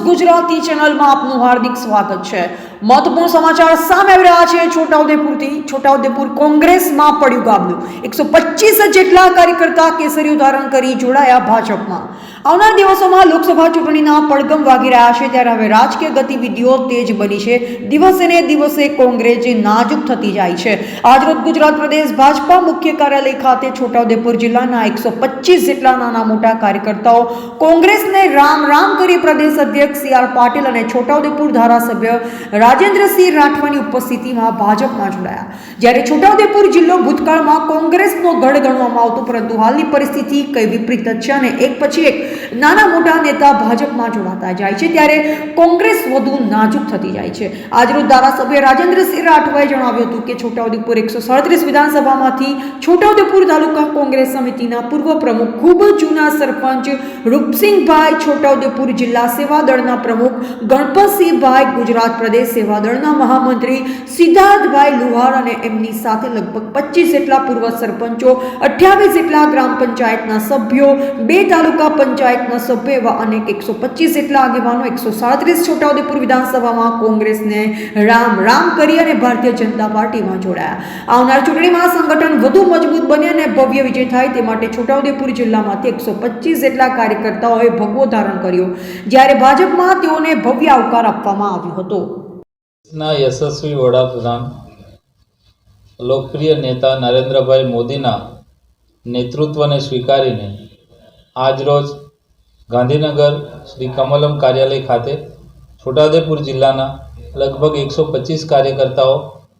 ગુજરાતી ચેનલમાં આપનું હાર્દિક સ્વાગત છે। મહત્વપૂર્ણ સમાચાર સામે આવી રહ્યા છે। છોટાઉદેપુર કોંગ્રેસમાં પડ્યું ગાબડું। 125 જેટલા કાર્યકર્તા કેસરીઓ ધારણ કરી જોડાયા ભાજપમાં। આવનાર દિવસોમાં લોકસભા ચૂંટણીના પડઘમ વાગી રહ્યા છે, ત્યારે હવે રાજકીય ગતિવિધિઓ તેજ બની છે। દિવસે ને દિવસે કોંગ્રેસ નાજુક થતી જાય છે। આજરોજ ગુજરાત પ્રદેશ ભાજપા મુખ્ય કાર્યાલય ખાતે છોટાઉદેપુર જિલ્લાના 125 જેટલા નાના મોટા કાર્યકર્તાઓ કોંગ્રેસને રામ રામ કરી પ્રદેશ અધ્યક્ષ સી આર પાટીલ અને છોટાઉદેપુર ધારાસભ્ય રાજેન્દ્રસિંહ રાઠવાની ઉપસ્થિતિમાં ભાજપમાં જોડાયા। જ્યારે છોટાઉદેપુર જિલ્લો ભૂતકાળમાં કોંગ્રેસનો ગઢ ગણવામાં આવતો, પરંતુ હાલની પરિસ્થિતિ કઈ વિપરીત છે અને એક પછી એક નાના મોટા નેતા ભાજપમાં જોડાતા જાય છે, ત્યારે કોંગ્રેસ વધુ નાજુક થતી જાય છે। આજરોજ ધારાસભ્ય રાજેન્દ્રસિંહ રાઠવાએ જણાવ્યું હતું કે છોટાઉદેપુર 137 વિધાનસભામાંથી છોટાઉદેપુર તાલુકા કોંગ્રેસ સમિતિના પૂર્વ પ્રમુખ, ખૂબ જૂના સરપંચ રૂપસિંહભાઈ, છોટાઉદેપુર જિલ્લા સેવાદળના પ્રમુખ ગણપતસિંહભાઈ, ગુજરાત પ્રદેશ સેવાદળના મહામંત્રી સિદ્ધાર્થભાઈ લુહાર અને એમની સાથે લગભગ 25 જેટલા પૂર્વ સરપંચો, 28 જેટલા ગ્રામ પંચાયતના સભ્યો, 2 તાલુકા પંચાયતના સભ્ય એવા અનેક 125 જેટલા આગેવાનો 137 છોટાઉદેપુર વિધાનસભામાં કોંગ્રેસને રામ રામ કરી અને ભારતીય જનતા પાર્ટીમાં જોડાયા। આવનાર ચૂંટણીમાં સંગઠન વધુ મજબૂત બને અને ભવ્ય વિજય થાય તે માટે છોટાઉદેપુર જિલ્લામાંથી 125 જેટલા કાર્યકર્તાઓએ ભગવો ધારણ કર્યો, જ્યારે ભાજપમાં તેઓને ભવ્ય આવકાર આપવામાં આવ્યો હતો। યશસ્વી વડાપ્રધાન લોકપ્રિય નેતા નરેન્દ્રભાઈ મોદીના નેતૃત્વને સ્વીકારીને આજરોજ ગાંધીનગર શ્રી કમલમ કાર્યાલય ખાતે છોટાઉદેપુર જિલ્લાના લગભગ 125 કાર્યકર્તાઓ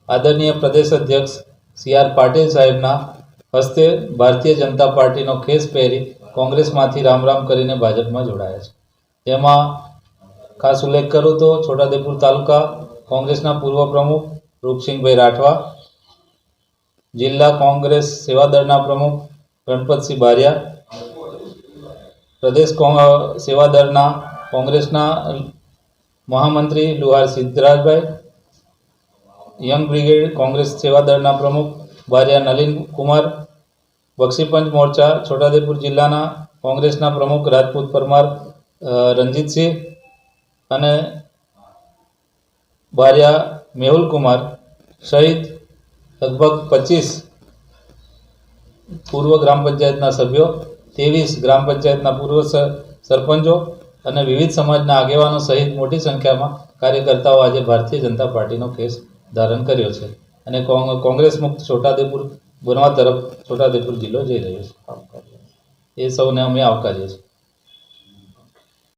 આદરણીય પ્રદેશ અધ્યક્ષ સી આર પાટીલ સાહેબના હસ્તે ભારતીય જનતા પાર્ટીનો ખેસ પહેરી કોંગ્રેસમાંથી રામ રામ કરીને ભાજપમાં જોડાયા છે। તેમાં ખાસ ઉલ્લેખ કરું તો છોટાઉદેપુર તાલુકા કોંગ્રેસના પૂર્વ પ્રમુખ રૂપસિંહભાઈ રાઠવા, જિલ્લા કોંગ્રેસ સેવાદળના પ્રમુખ ગણપતસિંહ બારિયા, પ્રદેશ સેવાદળના કોંગ્રેસના મહામંત્રી લુહાર સિદ્ધરાજભાઈ, યંગ બ્રિગેડ કોંગ્રેસ સેવાદળના પ્રમુખ બારિયા નલિન કુમાર, બક્ષીપંચ મોરચા છોટાઉદેપુર જિલ્લાના કોંગ્રેસના પ્રમુખ રાજપૂત પરમાર રણજીતસિંહ અને બારિયા મેહુલ કુમાર સહિત લગભગ 25 પૂર્વ ગ્રામ પંચાયતના સભ્યો, 23 ગ્રામ પંચાયતના પૂર્વ સરપંચો અને વિવિધ સમાજના આગેવાનો સહિત મોટી સંખ્યામાં કાર્યકર્તાઓ આજે ભારતીય જનતા પાર્ટીનો કેસ ધારણ કર્યો છે અને કોંગ્રેસ મુક્ત છોટાઉદેપુર બનવા તરફ છોટાઉદેપુર જિલ્લો જઈ રહ્યો છે। એ સૌને અમે આવકારીએ છીએ।